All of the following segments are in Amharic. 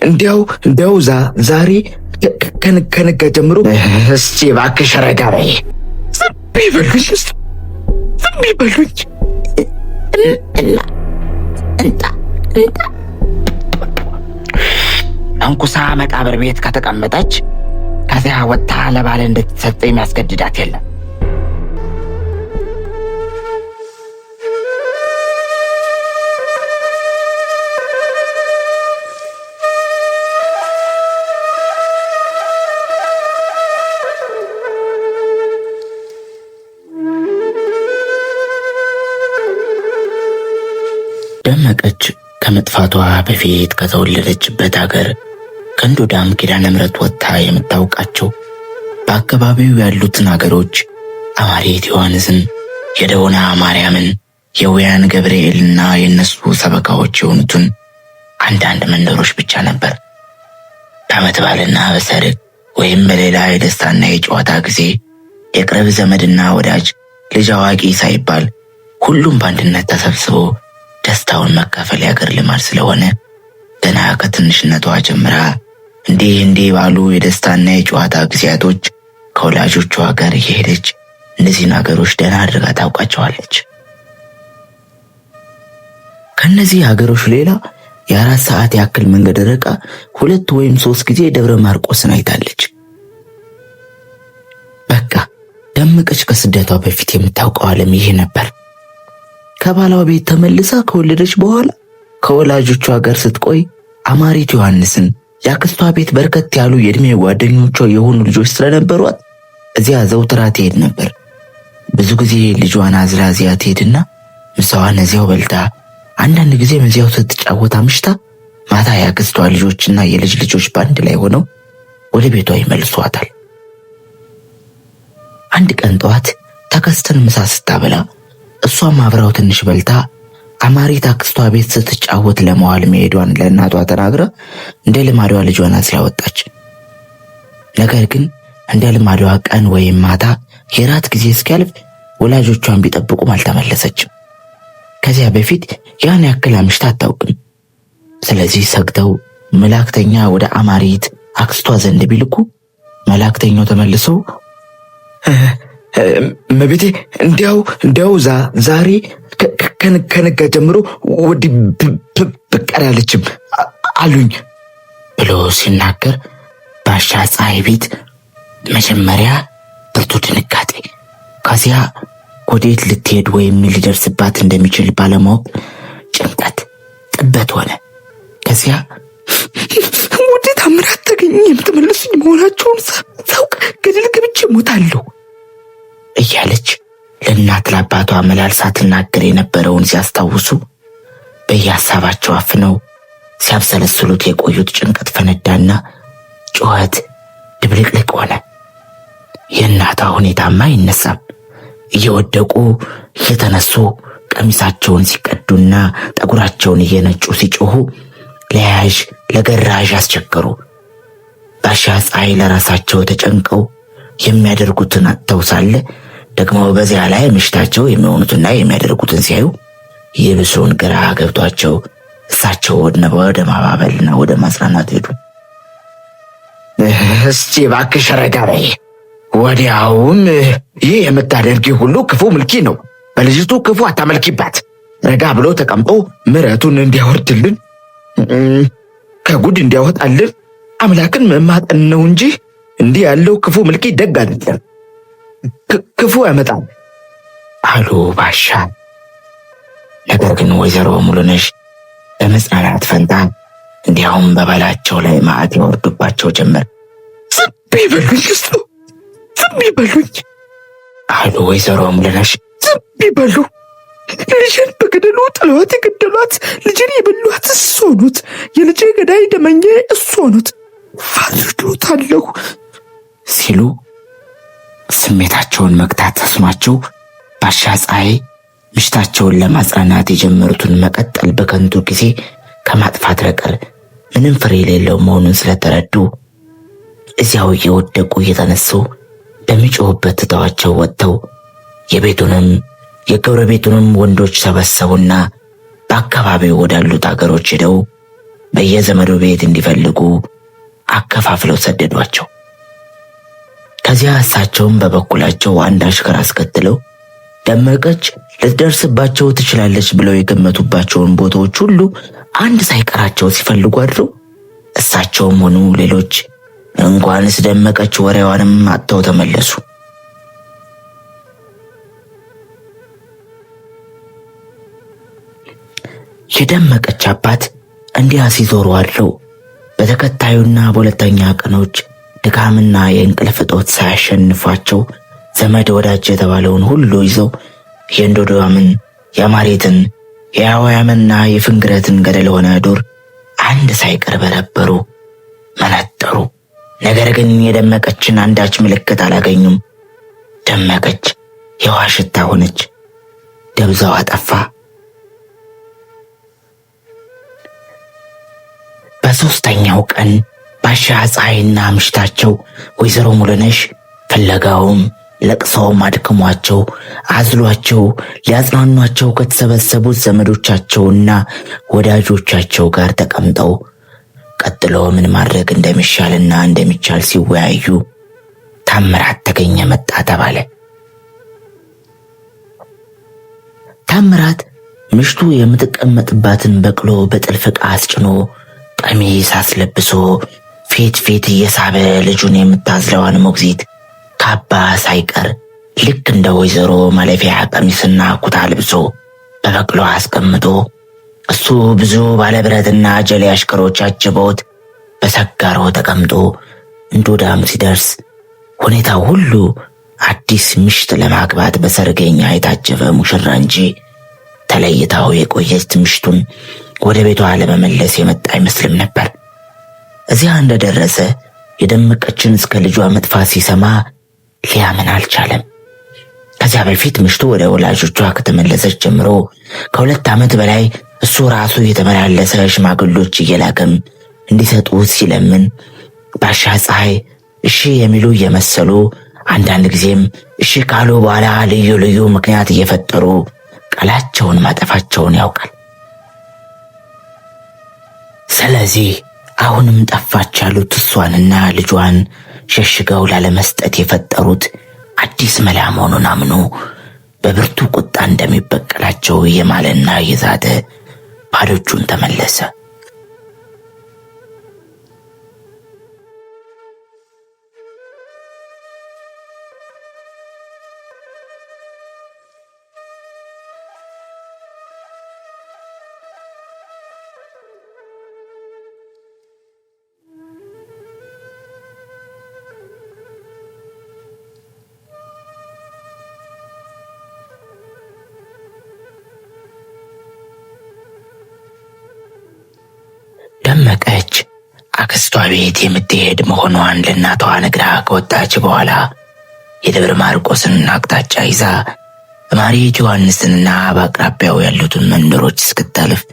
እንዲያው ዛሬ ከነጋ ጀምሮ እስቲ እባክሽ ረጋ በይ። ዝም ይበሉኝ እንኩሳ መቃብር ቤት ከተቀመጠች ከዚያ ወጥታ ለባለ እንድትሰጥ የሚያስገድዳት የለም። ደመቀች ከመጥፋቷ በፊት ከተወለደችበት ሀገር ከእንዶዳም ኪዳነ ምሕረት ወጥታ የምታውቃቸው በአካባቢው ያሉትን ሀገሮች አማሬት ዮሐንስን፣ የደውና ማርያምን፣ የውያን ገብርኤልና የነሱ ሰበካዎች የሆኑትን አንዳንድ መንደሮች ብቻ ነበር። በዓመት በዓልና በሰርግ ወይም በሌላ የደስታና የጨዋታ ጊዜ የቅርብ ዘመድና ወዳጅ ልጅ አዋቂ ሳይባል ሁሉም በአንድነት ተሰብስቦ ደስታውን መካፈል ያገር ልማድ ስለሆነ ገና ከትንሽነቷ ጀምራ እንዲህ ባሉ የደስታና የጨዋታ ጊዜያቶች ከወላጆቿ ጋር እየሄደች እነዚህን ሀገሮች ደህና አድርጋ ታውቃቸዋለች። ከነዚህ ሀገሮች ሌላ የ4 ሰዓት ያክል መንገድ ርቃ 2 ወይም 3 ጊዜ ደብረ ማርቆስን አይታለች። በቃ ደመቀች ከስደቷ በፊት የምታውቀው ዓለም ይሄ ነበር። ከባሏ ቤት ተመልሳ ከወለደች በኋላ ከወላጆቿ ጋር ስትቆይ አማሬት ዮሐንስን ያክስቷ ቤት በርከት ያሉ የእድሜ ጓደኞቿ የሆኑ ልጆች ስለነበሯት እዚያ ዘውትራ ትሄድ ነበር። ብዙ ጊዜ ልጇን አዝላ እዚያ ትሄድና ምሳዋን እዚያው በልታ አንዳንድ ጊዜ እዚያው ስትጫወት አምሽታ ማታ ያክስቷ ልጆችና የልጅ ልጆች በአንድ ላይ ሆነው ወደ ቤቷ ይመልሷታል። አንድ ቀን ጠዋት ተከስተን ምሳ ስታበላ እሷም አብራው ትንሽ በልታ አማሬት አክስቷ ቤት ስትጫወት ለመዋል መሄዷን ለእናቷ ተናግራ እንደ ልማዷ ልጇን አዝላ ወጣች። ነገር ግን እንደ ልማዷ ቀን ወይም ማታ የራት ጊዜ እስኪያልፍ ወላጆቿን ቢጠብቁም አልተመለሰችም። ከዚያ በፊት ያን ያክል አምሽታ አታውቅም። ስለዚህ ሰግተው መላእክተኛ ወደ አማሬት አክስቷ ዘንድ ቢልኩ መላእክተኛው ተመልሶ መቤቴ እንዲያው ዛሬ ከነጋ ጀምሮ ወዲህ ብቅ አላለችም አሉኝ ብሎ ሲናገር ባሻ ፀሐይ ቤት መጀመሪያ ብርቱ ድንጋጤ፣ ከዚያ ወዴት ልትሄድ ወይም ሊደርስባት እንደሚችል ባለማወቅ ጭንቀት፣ ጥበት ሆነ። ከዚያ ወደ ታምራት ተገኘ የምትመልሱኝ መሆናቸውን ሳውቅ ገደል ገብቼ ሞታለሁ እያለች ለእናት ለአባቷ መላልሳ ትናገር የነበረውን ሲያስታውሱ በየሀሳባቸው አፍነው ሲያብሰለስሉት የቆዩት ጭንቀት ፈነዳና ጩኸት ድብልቅልቅ ሆነ። የእናቷ ሁኔታማ አይነሳም። እየወደቁ እየተነሱ ቀሚሳቸውን ሲቀዱና ጠጉራቸውን እየነጩ ሲጮሁ ለያዥ ለገራዥ አስቸገሩ። ባሻ ፀሐይ ለራሳቸው ተጨንቀው የሚያደርጉትን አጥተው ሳለ ደግሞ በዚያ ላይ ምሽታቸው የሚሆኑትና የሚያደርጉትን ሲያዩ ይብሱን ግራ ገብቷቸው እሳቸው ወደ ማባበልና ወደ ማጽናናት ሄዱ። እስቲ እባክሽ ረጋ በይ። ወዲያውም ይህ የምታደርጊ ሁሉ ክፉ ምልኪ ነው። በልጅቱ ክፉ አታመልኪባት። ረጋ ብሎ ተቀምጦ ምሕረቱን እንዲያወርድልን ከጉድ እንዲያወጣልን አምላክን መማጠን ነው እንጂ እንዲህ ያለው ክፉ ምልኪ ደግ አይደለም፣ ክፉ ያመጣል አሉ ባሻ። ነገር ግን ወይዘሮ ሙሉነሽ በመጽናናት ፈንታ እንዲያውም በባላቸው ላይ ማዕት ያወርዱባቸው ጀመር። ዝም ይበሉኝ ነው፣ ዝም ይበሉኝ አሉ ወይዘሮ ሙሉነሽ። ዝም ይበሉ። ልጅን በገደሉ ጥለዋት የገደሏት፣ ልጅን የበሏት እሱ ሆኑት። የልጄ ገዳይ ደመኛ እሱ ሆኑት። ፋርዶታለሁ ሲሉ ስሜታቸውን መግታት ተስኗቸው ባሻ ፀሐይ ምሽታቸውን ለማጽናናት የጀመሩትን መቀጠል በከንቱ ጊዜ ከማጥፋት በቀር ምንም ፍሬ የሌለው መሆኑን ስለተረዱ እዚያው እየወደቁ እየተነሱ በሚጮሁበት ትተዋቸው ወጥተው የቤቱንም የጎረቤቱንም ወንዶች ሰበሰቡና በአካባቢው ወዳሉት አገሮች ሄደው በየዘመዱ ቤት እንዲፈልጉ አከፋፍለው ሰደዷቸው። ከዚያ እሳቸውም በበኩላቸው አንድ አሽከር አስከትለው ደመቀች ልትደርስባቸው ትችላለች ብለው የገመቱባቸውን ቦታዎች ሁሉ አንድ ሳይቀራቸው ሲፈልጉ አድረው እሳቸውም ሆኑ ሌሎች እንኳንስ ደመቀች ወሬዋንም አጥተው ተመለሱ። የደመቀች አባት እንዲያ ሲዞሩ አድረው በተከታዩና በሁለተኛ ቀኖች ድካምና የእንቅልፍ እጦት ሳያሸንፏቸው ዘመድ ወዳጅ የተባለውን ሁሉ ይዘው የእንዶዶያምን፣ የማሬትን፣ የአዋያምና የፍንግረትን ገደል ሆነ ዱር አንድ ሳይቀር በረበሩ፣ መነጠሩ። ነገር ግን የደመቀችን አንዳች ምልክት አላገኙም። ደመቀች የውሃ ሽታ ሆነች፣ ደብዛዋ ጠፋ። በሦስተኛው ቀን ባሻ ፀሐይና ምሽታቸው ወይዘሮ ሙሉነሽ ፍለጋውም ለቅሶውም አድክሟቸው አዝሏቸው ሊያጽናኗቸው ከተሰበሰቡት ዘመዶቻቸውና ወዳጆቻቸው ጋር ተቀምጠው ቀጥሎ ምን ማድረግ እንደሚሻልና እንደሚቻል ሲወያዩ ታምራት ተገኘ መጣ ተባለ። ታምራት ምሽቱ የምትቀመጥባትን በቅሎ በጥልፍ ዕቃ አስጭኖ ቀሚስ አስለብሶ ፌት እየሳበ ልጁን የምታዝለዋን ሞግዚት ካባ ሳይቀር ልክ እንደ ወይዘሮ ማለፊያ ቀሚስና ኩታ ልብሶ በበቅሎ አስቀምጦ እሱ ብዙ ባለብረትና ጀሌ አሽከሮች አጅበውት በሰጋሮ ተቀምጦ እንዶዳም ሲደርስ ሁኔታው ሁሉ አዲስ ምሽት ለማግባት በሰርገኛ የታጀበ ሙሽራ እንጂ ተለይታው የቆየች ምሽቱን ወደ ቤቷ ለመመለስ የመጣ አይመስልም ነበር። እዚያ እንደደረሰ የደመቀችን እስከ ልጇ መጥፋት ሲሰማ ሊያምን አልቻለም። ከዚያ በፊት ምሽቱ ወደ ወላጆቿ ከተመለሰች ጀምሮ ከ2 ዓመት በላይ እሱ ራሱ የተመላለሰ ሽማግሎች እየላከም እንዲሰጡት ሲለምን ባሻ ፀሐይ እሺ የሚሉ እየመሰሉ አንዳንድ ጊዜም እሺ ካሉ በኋላ ልዩ ልዩ ምክንያት እየፈጠሩ ቃላቸውን ማጠፋቸውን ያውቃል። ስለዚህ አሁንም ጠፋች ያሉት እሷንና ልጇን ሸሽገው ላለመስጠት የፈጠሩት አዲስ መላ መሆኑን አምኖ በብርቱ ቁጣ እንደሚበቀላቸው እየማለና እየዛተ ባዶ እጁን ተመለሰ። ደመቀች አክስቷ ቤት የምትሄድ መሆኗን ለእናቷ ነግራ ከወጣች በኋላ የደብረ ማርቆስን አቅጣጫ ይዛ ማርየት ዮሐንስንና በአቅራቢያው ያሉትን መንደሮች እስክታልፍ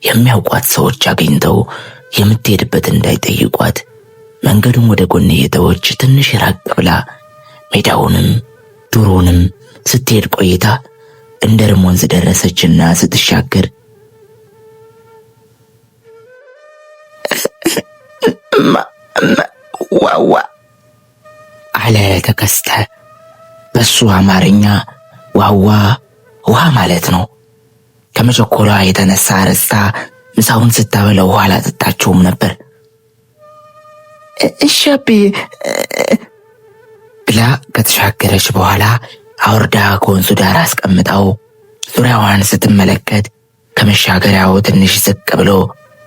የሚያውቋት ሰዎች አግኝተው የምትሄድበት እንዳይጠይቋት መንገዱን ወደ ጎን እየተወች ትንሽ ራቅ ብላ ሜዳውንም ዱሩንም ስትሄድ ቆይታ እንደ ርም ወንዝ ደረሰችና ስትሻገር ዋዋ አለ ተከስተ። በሱ አማርኛ ዋዋ ውሃ ማለት ነው። ከመቸኮሏ የተነሳ ረስታ ምሳውን ስታበላው ውሃ አላጠጣችውም ነበር። እሻቢ ብላ ከተሻገረች በኋላ አውርዳ ከወንዙ ዳር አስቀምጣው ዙሪያዋን ስትመለከት ከመሻገሪያው ትንሽ ዝቅ ብሎ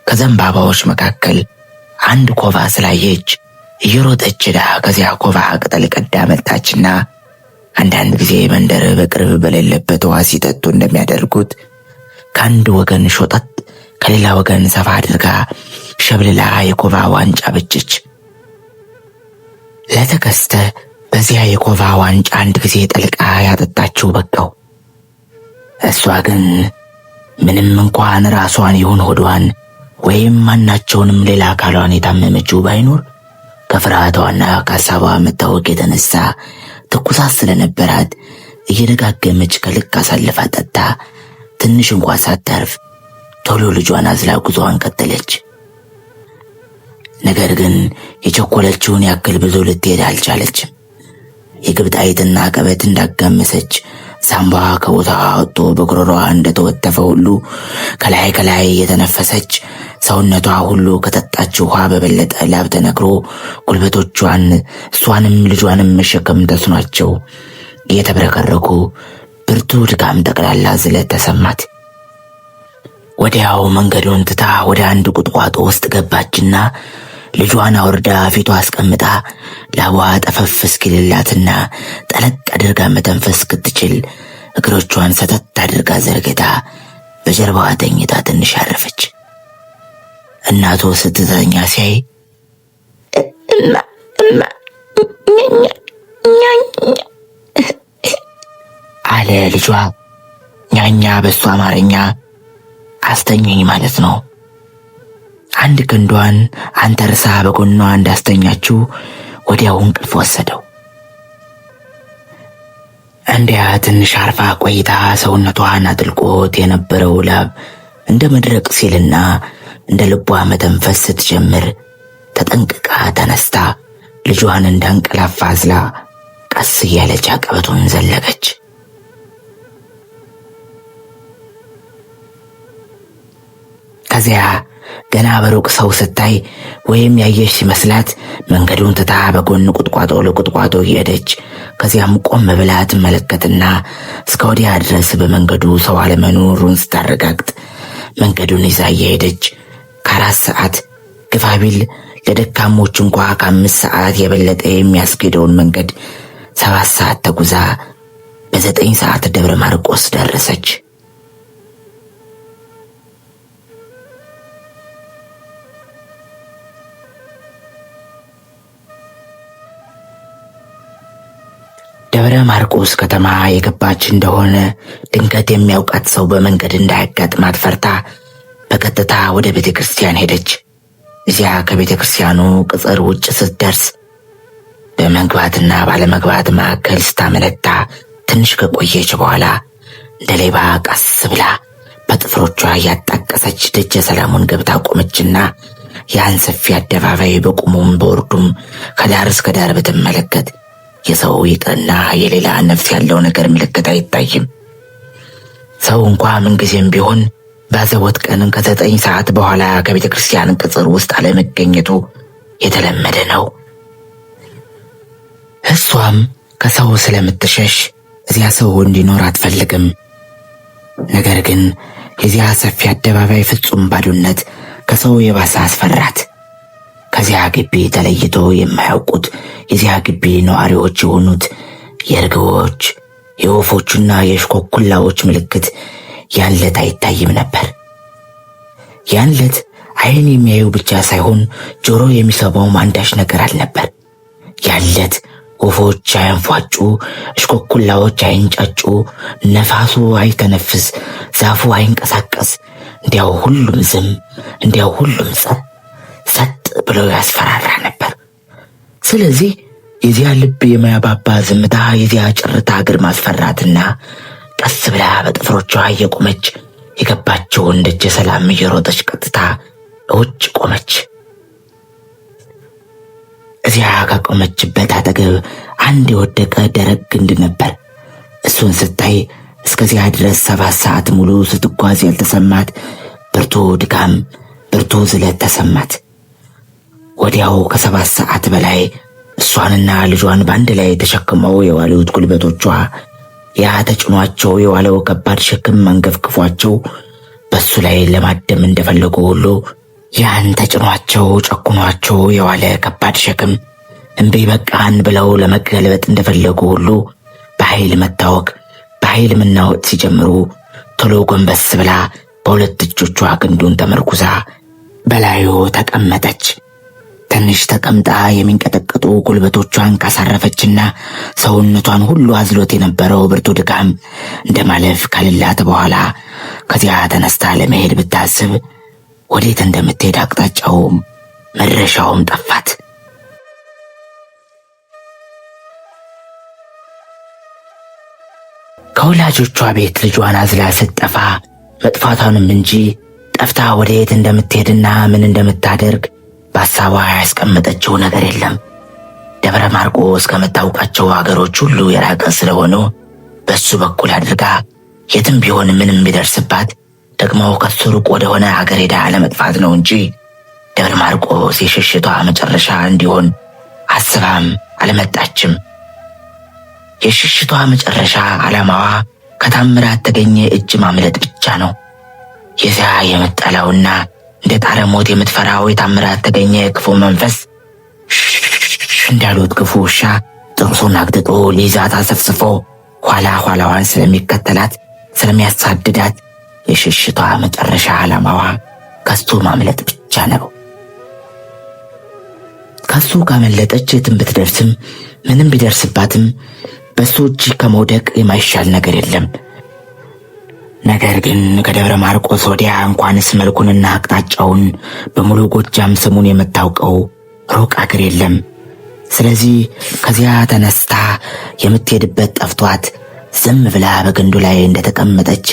ከዘንባባዎች መካከል አንድ ኮባ ስላየች እየሮጠች ዳ ከዚያ ኮባ ቅጠል ቀዳ መጣችና አንዳንድ ጊዜ መንደር በቅርብ በሌለበት ውሃ ሲጠጡ እንደሚያደርጉት ከአንድ ወገን ሾጠት ከሌላ ወገን ሰፋ አድርጋ ሸብልላ የኮባ ዋንጫ በጀች። ለተከስተ በዚያ የኮባ ዋንጫ አንድ ጊዜ ጠልቃ ያጠጣችው በቃው። እሷ ግን ምንም እንኳን ራሷን ይሁን ሆዷን ወይም ማናቸውንም ሌላ አካሏን የታመመችው ባይኖር ከፍርሃቷና ከሀሳቧ መታወቅ የተነሳ ትኩሳት ስለነበራት እየደጋገመች ከልክ አሳልፋ ጠጣ ትንሽ እንኳ ሳታርፍ ቶሎ ልጇን አዝላ ጉዞዋን ቀጠለች። ነገር ግን የቸኮለችውን ያክል ብዙ ልትሄድ አልቻለችም። የግብጣይትና ቀበት እንዳጋመሰች ሳምባ ከቦታ ወጥቶ በጉሮሮዋ እንደተወተፈ ሁሉ ከላይ ከላይ የተነፈሰች ሰውነቷ ሁሉ ከጠጣች ውሃ በበለጠ ላብ ተነክሮ ጉልበቶቿን እሷንም ልጇንም መሸከም ተስኗቸው እየተብረከረኩ ብርቱ ድካም ጠቅላላ ዝለት ተሰማት። ወዲያው መንገዱን ትታ ወደ አንድ ቁጥቋጦ ውስጥ ገባችና ልጇን አውርዳ ፊቷ አስቀምጣ ላቧ ጠፈፍ እስኪልላትና ጠለቅ አድርጋ መተንፈስ ክትችል እግሮቿን ሰተት አድርጋ ዘርግታ በጀርባዋ ተኝታ ትንሽ አረፈች። እናቱ ስትተኛ ሲያይ አለ ልጇ። ኛኛ በሱ አማርኛ አስተኛኝ ማለት ነው። አንድ ክንዷን አንተርሳ በጎኗ እንዳስተኛችው ወዲያው እንቅልፍ ወሰደው። እንዲያ ትንሽ አርፋ ቆይታ ሰውነቷን አጥልቆት የነበረው ላብ እንደ መድረቅ ሲልና እንደ ልቧ መተንፈስ ስትጀምር ተጠንቅቃ ተነስታ ልጇን እንዳንቀላፋ አዝላ ቀስ እያለች አቀበቱን ዘለቀች። ከዚያ ገና በሩቅ ሰው ስታይ ወይም ያየሽ ሲመስላት መንገዱን ትታ በጎን ቁጥቋጦ ለቁጥቋጦ እየሄደች ከዚያም ቆም ብላ ትመለከትና እስከ ወዲያ ድረስ በመንገዱ ሰው አለመኖሩን ስታረጋግጥ መንገዱን ይዛ እየሄደች ከ4 ሰዓት ግፋቢል ለደካሞች እንኳ ከ5 ሰዓት የበለጠ የሚያስጌደውን መንገድ 7 ሰዓት ተጉዛ በ9 ሰዓት ደብረ ማርቆስ ደረሰች። ደብረ ማርቆስ ከተማ የገባች እንደሆነ ድንገት የሚያውቃት ሰው በመንገድ እንዳያጋጥማት ፈርታ በቀጥታ ወደ ቤተ ክርስቲያን ሄደች። እዚያ ከቤተ ክርስቲያኑ ቅጽር ውጭ ስትደርስ በመግባትና ባለመግባት መካከል ስታመነታ ትንሽ ከቆየች በኋላ እንደ ሌባ ቀስ ብላ በጥፍሮቿ እያጣቀሰች ደጀ ሰላሙን ገብታ ቆመችና ያን ሰፊ አደባባይ በቁሙም በወርዱም ከዳር እስከ ዳር ብትመለከት የሰው ይቅርና የሌላ ነፍስ ያለው ነገር ምልክት አይታይም። ሰው እንኳ ምንጊዜም ቢሆን ባዘቦት ቀን ከ9 ሰዓት በኋላ ከቤተ ክርስቲያን ቅጽር ውስጥ አለመገኘቱ የተለመደ ነው። እሷም ከሰው ስለምትሸሽ እዚያ ሰው እንዲኖር አትፈልግም። ነገር ግን የዚያ ሰፊ አደባባይ ፍጹም ባዶነት ከሰው የባሰ አስፈራት። ከዚያ ግቢ ተለይቶ የማያውቁት የዚያ ግቢ ነዋሪዎች የሆኑት የርግቦች የወፎቹና የሽኮኩላዎች ምልክት ያንለት አይታይም ነበር። ያንለት ዓይን የሚያዩ ብቻ ሳይሆን ጆሮ የሚሰማውም አንዳች ነገር አልነበር። ያንለት ወፎች አያንፏጩ፣ ሽኮኩላዎች አይንጫጩ፣ ነፋሱ አይተነፍስ፣ ዛፉ አይንቀሳቀስ፣ እንዲያው ሁሉም ዝም፣ እንዲያው ሁሉም ጸጥ ብለው ያስፈራራ ነበር። ስለዚህ የዚያ ልብ የማያባባ ዝምታ፣ የዚያ ጭርታ እግር ማስፈራትና ቀስ ብላ በጥፍሮቿ እየቆመች የገባችውን ደጀ ሰላም እየሮጠች ቀጥታ ውጭ ቆመች። እዚያ ከቆመችበት አጠገብ አንድ የወደቀ ደረቅ ግንድ ነበር። እሱን ስታይ እስከዚያ ድረስ 7 ሰዓት ሙሉ ስትጓዝ ያልተሰማት ብርቱ ድካም፣ ብርቱ ዝለት ተሰማት። ወዲያው ከ7 ሰዓት በላይ እሷንና ልጇን በአንድ ላይ ተሸክመው የዋሉት ጉልበቶቿ ያ ተጭኗቸው የዋለው ከባድ ሸክም መንገፍግፏቸው በሱ ላይ ለማደም እንደፈለጉ ሁሉ ያን ተጭኗቸው ጨቁኗቸው የዋለ ከባድ ሸክም እምቢ በቃን ብለው ለመገልበጥ እንደፈለጉ ሁሉ በኃይል መታወክ፣ በኃይል መናወጥ ሲጀምሩ ቶሎ ጎንበስ ብላ በሁለት እጆቿ ክንዱን ተመርኩዛ በላዩ ተቀመጠች። ትንሽ ተቀምጣ የሚንቀጠቀጡ ጉልበቶቿን ካሳረፈችና ሰውነቷን ሁሉ አዝሎት የነበረው ብርቱ ድካም እንደማለፍ ካልላት በኋላ ከዚያ ተነስታ ለመሄድ ብታስብ ወዴት እንደምትሄድ አቅጣጫውም መድረሻውም ጠፋት። ከወላጆቿ ቤት ልጇን አዝላ ስትጠፋ መጥፋቷንም እንጂ ጠፍታ ወዴት እንደምትሄድና ምን እንደምታደርግ በሐሳቧ ያስቀመጠችው ነገር የለም። ደብረ ማርቆስ ከምታውቃቸው አገሮች ሁሉ የራቀ ስለሆነ በሱ በኩል አድርጋ የትም ቢሆን ምንም ቢደርስባት ደግሞ ከሱ ሩቅ ወደሆነ ሀገር ሄዳ አለመጥፋት ነው እንጂ ደብረ ማርቆስ የሽሽቷ መጨረሻ እንዲሆን አስባም አልመጣችም። የሽሽቷ መጨረሻ ዓላማዋ ከታምራት ተገኘ እጅ ማምለጥ ብቻ ነው። የዚያ የምትጠላውና እንደ ጣረ ሞት የምትፈራው የታምራት ተገኘ ክፉ መንፈስ እንዳሉት ክፉ ውሻ ጥርሱን አግጥጦ ሊይዛት አሰፍስፎ ኋላዋን ስለሚከተላት ስለሚያሳድዳት የሽሽቷ መጨረሻ ዓላማዋ ከሱ ማምለጥ ብቻ ነው። ከሱ ካመለጠች የትም ብትደርስም ምንም ቢደርስባትም በሱ እጅ ከመውደቅ የማይሻል ነገር የለም። ነገር ግን ከደብረ ማርቆስ ወዲያ እንኳንስ መልኩንና አቅጣጫውን በሙሉ ጎጃም ስሙን የምታውቀው ሩቅ አገር የለም። ስለዚህ ከዚያ ተነስታ የምትሄድበት ጠፍቷት ዝም ብላ በግንዱ ላይ እንደተቀመጠች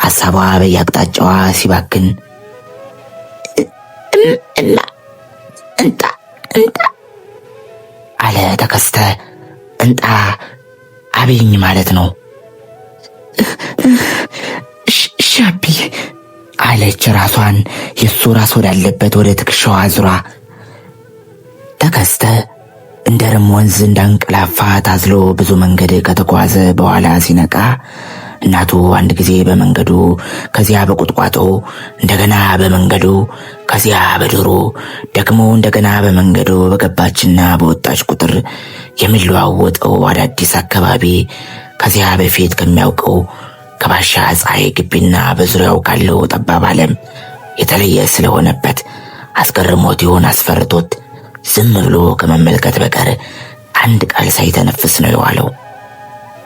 ሐሳቧ በየአቅጣጫዋ ሲባክን እንጣ አለ ተከስተ። እንጣ አብይኝ ማለት ነው። ሻብዬ አለች ራሷን የሱ ራስ ወዳለበት ወደ ትከሻዋ ዙራ። ተከስተ እንደ ረም ወንዝ እንዳንቀላፋ ታዝሎ ብዙ መንገድ ከተጓዘ በኋላ ሲነቃ እናቱ አንድ ጊዜ በመንገዱ ከዚያ በቁጥቋጦ እንደገና በመንገዱ ከዚያ በድሩ ደግሞ እንደገና በመንገዱ በገባችና በወጣች ቁጥር የሚለዋወጠው አዳዲስ አካባቢ ከዚያ በፊት ከሚያውቀው ከባሻ ፀሐይ ግቢና በዙሪያው ካለው ጠባብ ዓለም የተለየ ስለሆነበት አስገርሞት ይሆን አስፈርቶት ዝም ብሎ ከመመልከት በቀር አንድ ቃል ሳይተነፍስ ነው የዋለው።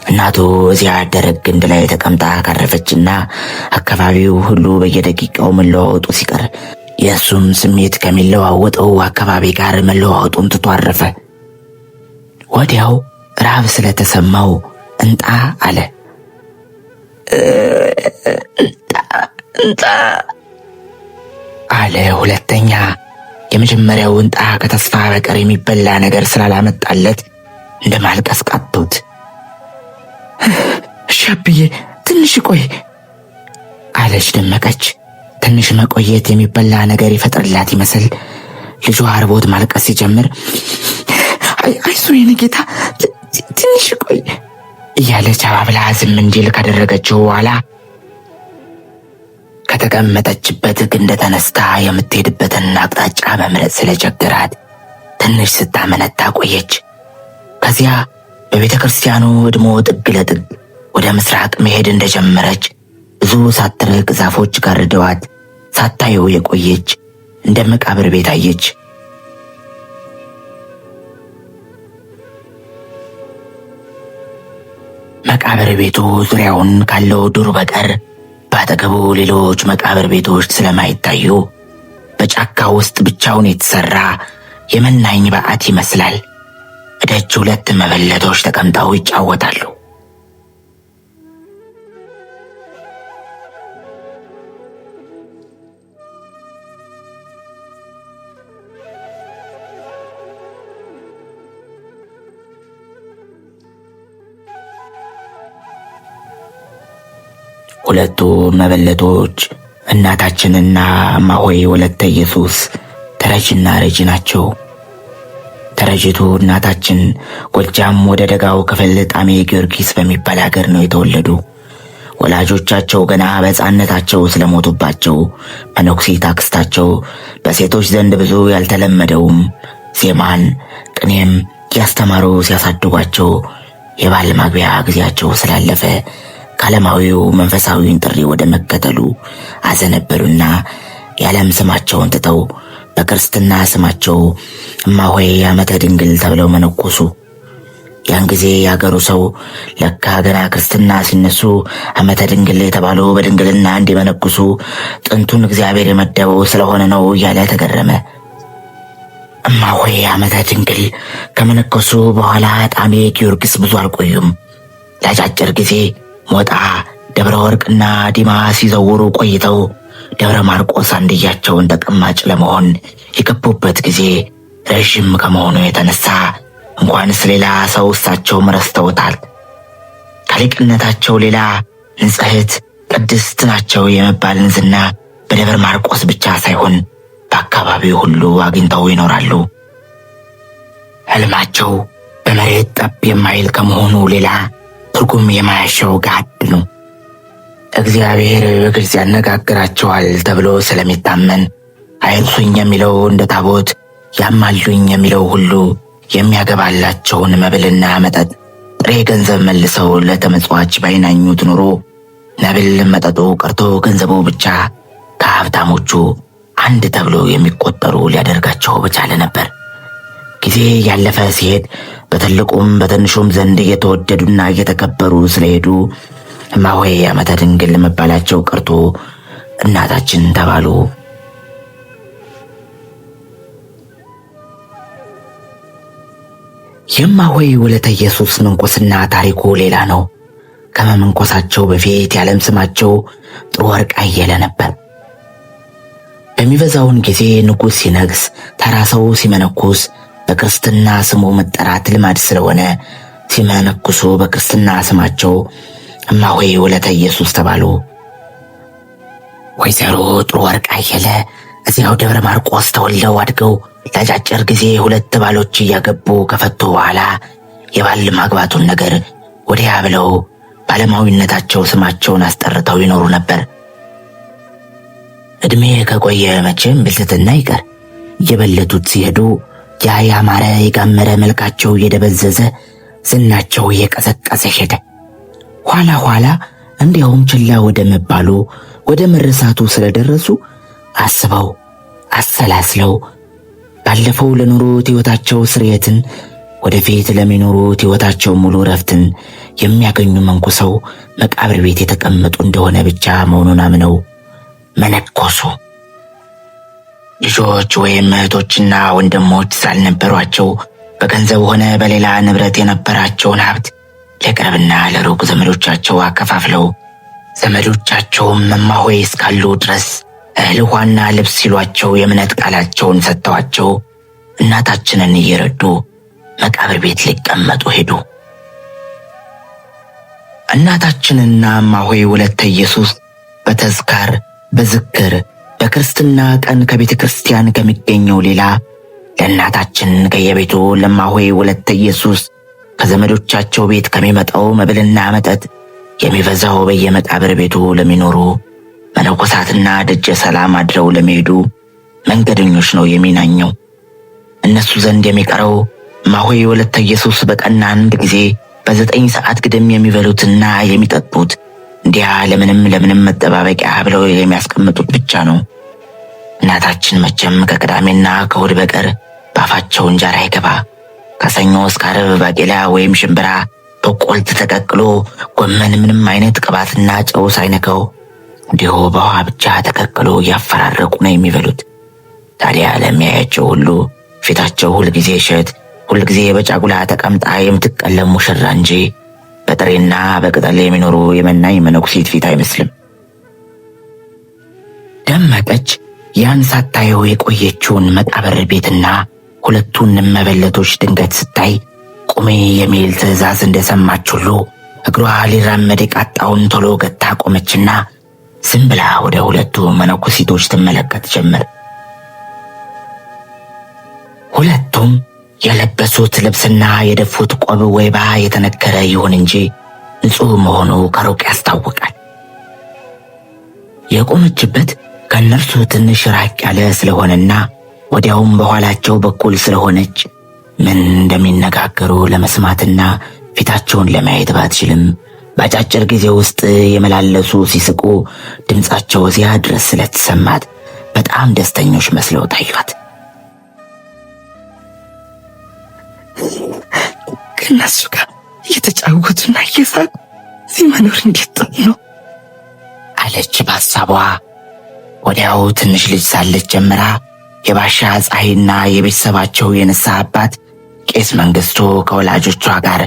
እናቱ እዚያ ደረቅ ግንድ ላይ ተቀምጣ ካረፈችና አካባቢው ሁሉ በየደቂቃው መለዋወጡ ሲቀር የእሱም ስሜት ከሚለዋወጠው አካባቢ ጋር መለዋወጡን ትቶ አረፈ። ወዲያው ረሃብ ስለተሰማው እንጣ አለ። እንጣ አለ ሁለተኛ። የመጀመሪያው እንጣ ከተስፋ በቀር የሚበላ ነገር ስላላመጣለት እንደ ማልቀስ ቃቶት ሻብዬ ትንሽ ቆይ አለች ደመቀች። ትንሽ መቆየት የሚበላ ነገር ይፈጥርላት ይመስል ልጇ አርቦት ማልቀስ ሲጀምር አይዞ የኔ ጌታ ትንሽ ቆይ እያለች አባብላ ዝም እንዲል ካደረገችው በኋላ ከተቀመጠችበት ግንድ ተነስታ የምትሄድበትን አቅጣጫ መምረጥ ስለቸገራት ትንሽ ስታመነታ ቆየች። ከዚያ በቤተ ክርስቲያኑ እድሞ ጥግ ለጥግ ወደ ምስራቅ መሄድ እንደጀመረች ብዙ ሳትርቅ ዛፎች ጋርደዋት ሳታየው የቆየች እንደ መቃብር ቤት አየች። መቃብር ቤቱ ዙሪያውን ካለው ዱር በቀር በአጠገቡ ሌሎች መቃብር ቤቶች ስለማይታዩ በጫካ ውስጥ ብቻውን የተሰራ የመናኝ በዓት ይመስላል። እደጅ ሁለት መበለቶች ተቀምጠው ይጫወታሉ። ሁለቱ መበለቶች እናታችንና እማሆይ ወለተ ኢየሱስ ተረጅና ረጂ ናቸው። ተረጂቱ እናታችን ጎጃም ወደ ደጋው ክፍል ጣሜ ጊዮርጊስ በሚባል ሀገር ነው የተወለዱ። ወላጆቻቸው ገና በሕፃንነታቸው ስለሞቱባቸው መነኩሴት አክስታቸው በሴቶች ዘንድ ብዙ ያልተለመደውም ዜማን ቅኔም ያስተማሩ ሲያሳድጓቸው የባል ማግቢያ ጊዜያቸው ስላለፈ ከዓለማዊው መንፈሳዊውን ጥሪ ወደ መከተሉ አዘነበሉና የዓለም ስማቸውን ትተው በክርስትና ስማቸው እማሆይ አመተ ድንግል ተብለው መነኮሱ። ያን ጊዜ ያገሩ ሰው ለካ ገና ክርስትና ሲነሱ አመተ ድንግል የተባሉ በድንግልና እንዲመነኩሱ ጥንቱን እግዚአብሔር የመደበው ስለሆነ ነው እያለ ተገረመ። እማሆይ አመተ ድንግል ከመነኮሱ በኋላ ጣሜ ጊዮርጊስ ብዙ አልቆዩም። ለአጫጭር ጊዜ ሞጣ፣ ደብረ ወርቅና ዲማ ሲዘውሩ ቆይተው ደብረ ማርቆስ አንድያቸውን ተቀማጭ ለመሆን የገቡበት ጊዜ ረዥም ከመሆኑ የተነሳ እንኳንስ ሌላ ሰው እሳቸውም ረስተውታል። ከሊቅነታቸው ሌላ ንጽሕት ቅድስት ናቸው የመባልን ዝና በደብረ ማርቆስ ብቻ ሳይሆን በአካባቢው ሁሉ አግኝተው ይኖራሉ። ሕልማቸው በመሬት ጠብ የማይል ከመሆኑ ሌላ ትርጉም የማያሻው ጋድ ነው። እግዚአብሔር በግልጽ ያነጋግራቸዋል ተብሎ ስለሚታመን አይርሱኝ የሚለው እንደ ታቦት፣ ያማሉኝ የሚለው ሁሉ የሚያገባላቸውን መብልና መጠጥ ጥሬ ገንዘብ መልሰው ለተመጽዋች ባይናኙት ኑሮ መብል መጠጡ ቀርቶ ገንዘቡ ብቻ ከሀብታሞቹ አንድ ተብሎ የሚቆጠሩ ሊያደርጋቸው በቻለ ነበር። ጊዜ ያለፈ ሲሄድ በትልቁም በትንሹም ዘንድ እየተወደዱና እየተከበሩ ስለሄዱ እማሆይ ዓመተ ድንግል መባላቸው ቀርቶ እናታችን ተባሉ። የእማሆይ ወለተ ኢየሱስ ምንኩስና ታሪኩ ሌላ ነው። ከመመንኮሳቸው በፊት ያለም ስማቸው ጥሩ ወርቅ አየለ ነበር። በሚበዛውን ጊዜ ንጉሥ ሲነግስ፣ ተራ ሰው ሲመነኩስ በክርስትና ስሙ መጠራት ልማድ ስለሆነ ሲመነኩሱ በክርስትና ስማቸው እማሆይ ወለተ ኢየሱስ ተባሉ። ወይዘሮ ጥሩ ወርቅ አየለ እዚያው ደብረ ማርቆስ ተወልደው አድገው ለአጫጭር ጊዜ 2 ባሎች እያገቡ ከፈቱ በኋላ የባል ማግባቱን ነገር ወዲያ ብለው ባለማዊነታቸው ስማቸውን አስጠርተው ይኖሩ ነበር። ዕድሜ ከቆየ መቼም ብልትና ይቀር። እየበለቱት ሲሄዱ ያ ያማረ የጋመረ መልካቸው እየደበዘዘ ዝናቸው እየቀዘቀዘ ሄደ። ኋላ ኋላ እንዲያውም ችላ ወደ መባሉ ወደ መረሳቱ ስለደረሱ አስበው አሰላስለው ባለፈው ለኖሩት ሕይወታቸው ስርየትን ወደፊት ለሚኖሩት ሕይወታቸው ሙሉ ረፍትን የሚያገኙ መንኩሰው መቃብር ቤት የተቀመጡ እንደሆነ ብቻ መሆኑን አምነው መነኮሱ። ልጆች ወይም እህቶችና ወንድሞች ሳልነበሯቸው በገንዘብ ሆነ በሌላ ንብረት የነበራቸውን ሀብት ለቅርብና ለሩቅ ዘመዶቻቸው አከፋፍለው ዘመዶቻቸውም እማሆይ እስካሉ ድረስ እህል ውሃና ልብስ ሲሏቸው የእምነት ቃላቸውን ሰጥተዋቸው እናታችንን እየረዱ መቃብር ቤት ሊቀመጡ ሄዱ። እናታችንና እማሆይ ወለተ ኢየሱስ በተዝካር በዝክር በክርስትና ቀን ከቤተ ክርስቲያን ከሚገኘው ሌላ ለእናታችን ከየቤቱ ለእማሆይ ወለተ ኢየሱስ ከዘመዶቻቸው ቤት ከሚመጣው መብልና መጠጥ የሚበዛው በየመቃብር ቤቱ ለሚኖሩ መነኮሳትና ደጀ ሰላም አድረው ለሚሄዱ መንገደኞች ነው የሚናኘው። እነሱ ዘንድ የሚቀረው እማሆይ ወለተ ኢየሱስ በቀን አንድ ጊዜ በ9 ሰዓት ግድም የሚበሉትና የሚጠጡት እንዲያ ለምንም መጠባበቂያ ብለው የሚያስቀምጡት ብቻ ነው። እናታችን መቼም ከቅዳሜና ከእሑድ በቀር ባፋቸው እንጀራ አይገባ። ከሰኞ እስከ ዓርብ ባቄላ ወይም ሽምብራ፣ በቆልት ተቀቅሎ ጎመን ምንም አይነት ቅባትና ጨው ሳይነካው እንዲሁ በውሃ ብቻ ተቀቅሎ እያፈራረቁ ነው የሚበሉት። ታዲያ ለሚያያቸው ሁሉ ፊታቸው ሁልጊዜ እሸት፣ ሁልጊዜ በጫጉላ ተቀምጣ የምትቀለም ሙሽራ እንጂ በጥሬና በቅጠል የሚኖሩ የመናኝ መነኩሴት ፊት አይመስልም። ደመቀች ያን ሳታየው የቆየችውን መቃብር ቤትና 2ቱን መበለቶች ድንገት ስታይ ቁሜ የሚል ትእዛዝ እንደሰማች ሁሉ እግሯ ሊራመድ የቃጣውን ቶሎ ገታ ቆመችና ዝም ብላ ወደ 2ቱ መነኩሴቶች ትመለከት ጀመር። 2ቱም የለበሱት ልብስና የደፉት ቆብ ወይባ የተነከረ ይሁን እንጂ ንጹሕ መሆኑ ከሩቅ ያስታውቃል። የቆመችበት ከእነርሱ ትንሽ ራቅ ያለ ስለሆነና ወዲያውም በኋላቸው በኩል ስለሆነች ምን እንደሚነጋገሩ ለመስማትና ፊታቸውን ለማየት ባትችልም በአጫጭር ጊዜ ውስጥ የመላለሱ ሲስቁ ድምፃቸው እዚያ ድረስ ስለተሰማት በጣም ደስተኞች መስለው ታዩት። ከእነሱ ጋር እየተጫወቱና እየሳቁ እዚህ መኖር እንዴት ጥሩ ነው አለች በሐሳቧ። ወዲያው ትንሽ ልጅ ሳለች ጀምራ የባሻ ፀሐይና የቤተሰባቸው የንስሐ አባት ቄስ መንግስቱ ከወላጆቿ ጋር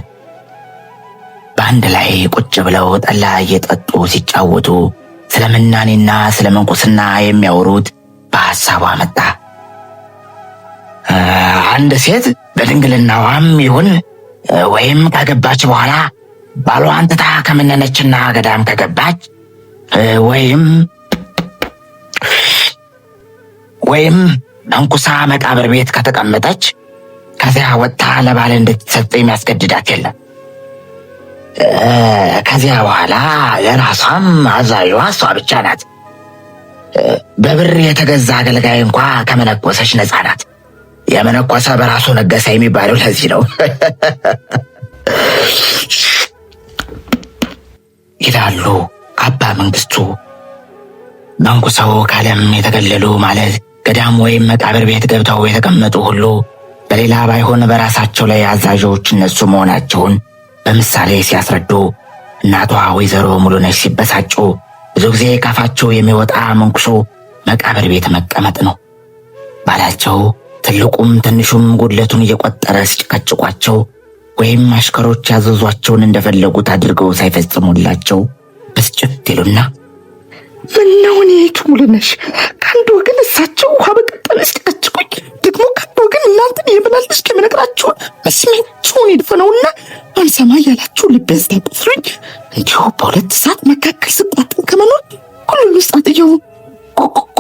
በአንድ ላይ ቁጭ ብለው ጠላ እየጠጡ ሲጫወቱ ስለ ምናኔና ስለ መንኩስና የሚያወሩት በሐሳቧ መጣ። አንድ ሴት በድንግልናዋም ይሁን ወይም ከገባች በኋላ ባሏን ትታ ከመነነችና ገዳም ከገባች ወይም መንኩሳ መቃብር ቤት ከተቀመጠች ከዚያ ወጥታ ለባል እንድትሰጥ የሚያስገድዳት የለም። ከዚያ በኋላ ለራሷም አዛዧ እሷ ብቻ ናት። በብር የተገዛ አገልጋይ እንኳ ከመነኮሰች ነፃ ናት። የመነኮሰ በራሱ ነገሰ የሚባለው ለዚህ ነው ይላሉ አባ መንግስቱ። መንኩሰው ከዓለም የተገለሉ ማለት ገዳም ወይም መቃብር ቤት ገብተው የተቀመጡ ሁሉ በሌላ ባይሆን በራሳቸው ላይ አዛዦች እነሱ መሆናቸውን በምሳሌ ሲያስረዱ እናቷ ወይዘሮ ሙሉነሽ ሲበሳጩ ብዙ ጊዜ ካፋቸው የሚወጣ መንኩሶ መቃብር ቤት መቀመጥ ነው ባላቸው ትልቁም ትንሹም ጉድለቱን እየቆጠረ ሲጨቀጭቋቸው ወይም አሽከሮች ያዘዟቸውን እንደፈለጉት አድርገው ሳይፈጽሙላቸው ብስጭት ይሉና ምነው እኔቱ ሙሉነሽ ከአንድ ወገን እሳቸው ውሃ በቀጠለ ሲጨቀጭቁኝ ደግሞ ከአንድ ወገን እናንተን የምናልሽ ከመነግራችሁን መስሜያችሁን ይድፈነውና አንሰማ እያላችሁ ልብ ያስታቁስሉኝ እንዲሁ በሁለት ሰዓት መካከል ስጣጥን ከመኖር ሁሉ ስጣጥየው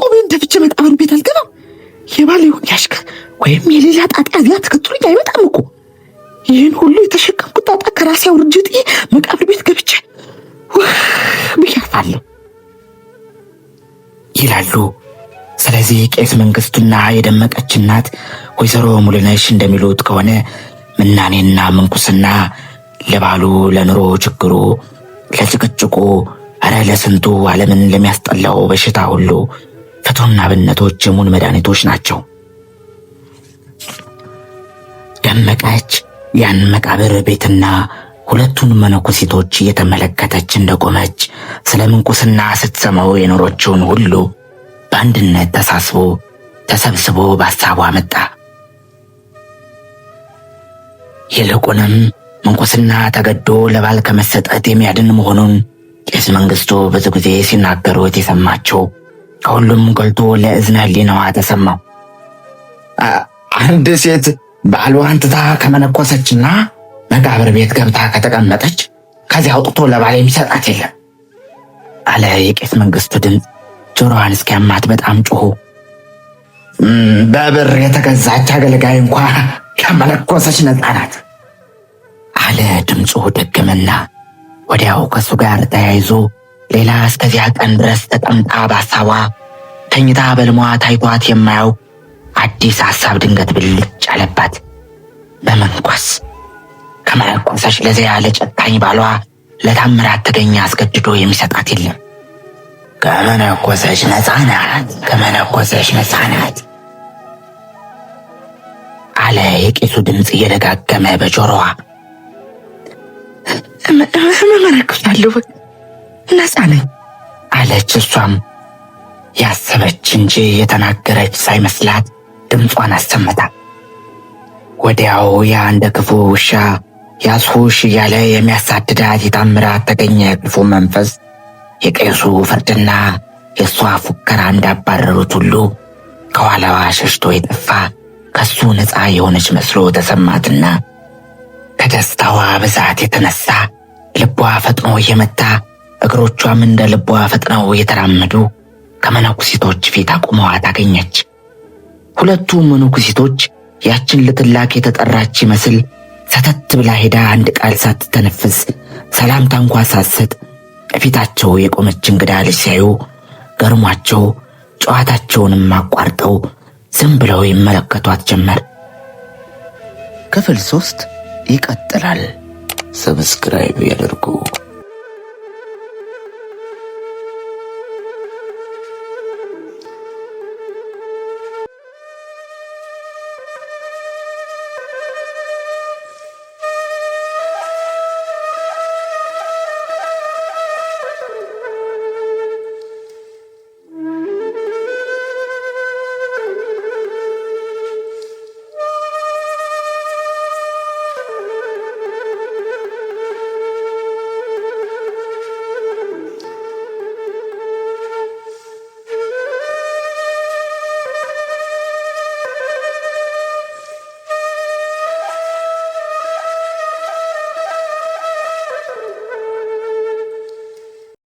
ቆቤን ደፍቼ መቃብር ቤት አልገባም። የባል ይሁን ያሽከር ወይም የሌላ ጣጣ እዚያ ተከትሎኝ አይመጣም እኮ። ይህን ሁሉ የተሸከምኩት ጣጣ ከራሴ አውርጄ ጥዬ መቃብር ቤት ገብቼ ብያፋለሁ ይላሉ። ስለዚህ ቄስ መንግስቱና የደመቀች እናት ወይዘሮ ሙሉነሽ እንደሚሉት ከሆነ ምናኔና ምንኩስና ለባሉ ለኑሮ ችግሩ፣ ለጭቅጭቁ፣ አረ ለስንቱ ዓለምን ለሚያስጠላው በሽታ ሁሉ ፍቱን አብነቶች የሙን መድኃኒቶች ናቸው። ደመቀች ያን መቃብር ቤትና ሁለቱን መነኮሲቶች እየተመለከተች እንደቆመች ስለ ምንኩስና ስትሰማው የኖሮችውን ሁሉ በአንድነት ተሰብስቦ በሐሳቧ መጣ። ይልቁንም ምንኩስና ተገዶ ለባል ከመሰጠት የሚያድን መሆኑን ቄስ መንግስቱ ብዙ ጊዜ ሲናገሩት የሰማቸው ከሁሉም ጎልቶ ለእዝነ ህሊናዋ ተሰማው። አንድ ሴት ባሏን ትታ ከመነኮሰችና መቃብር ቤት ገብታ ከተቀመጠች ከዚያ አውጥቶ ለባል የሚሰጣት የለም አለ የቄስ መንግስቱ ድምፅ ጆሮዋን እስኪያማት በጣም ጮሁ። በብር የተገዛች አገልጋይ እንኳ ከመነኮሰች ነፃ ናት አለ ድምፁ ደገመና ወዲያው ከሱ ጋር ተያይዞ ሌላ እስከዚያ ቀን ድረስ ተቀምጣ በሐሳቧ ተኝታ በልሟ ታይቷት የማያውቅ አዲስ ሐሳብ ድንገት ብልጭ አለባት። በመንኮስ ከመነኮሰች ለዚያ ለጨካኝ ባሏ ለታምራት ተገኘ አስገድዶ የሚሰጣት የለም። ከመነኮሰች ነፃ ናት አለ የቄሱ ድምፅ እየደጋገመ በጆሮዋ። እመነኮሳለሁ፣ ነፃ ነኝ አለች። እሷም ያሰበች እንጂ የተናገረች ሳይመስላት ድምጿን አሰመታ። ወዲያው ያ እንደ ክፉ ውሻ ያስሁሽ እያለ የሚያሳድዳት የታምራት ተገኘ ክፉ መንፈስ የቄሱ ፍርድና የእሷ ፉከራ እንዳባረሩት ሁሉ ከኋላዋ ሸሽቶ የጠፋ ከሱ ነፃ የሆነች መስሎ ተሰማትና ከደስታዋ ብዛት የተነሳ ልቧ ፈጥኖ እየመታ እግሮቿም እንደ ልቧ ፈጥነው እየተራመዱ ከመነኩሲቶች ፊት አቁመዋት አገኘች። ሁለቱ መነኩሲቶች ያችን ልትላክ የተጠራች ይመስል ሰተት ብላ ሄዳ አንድ ቃል ሳትተነፍስ ሰላምታ እንኳ ሳትሰጥ ከፊታቸው የቆመች እንግዳ ልጅ ሲያዩ ገርሟቸው ጨዋታቸውንም አቋርጠው ዝም ብለው ይመለከቷት ጀመር። ክፍል 3 ይቀጥላል። ሰብስክራይብ ያድርጉ።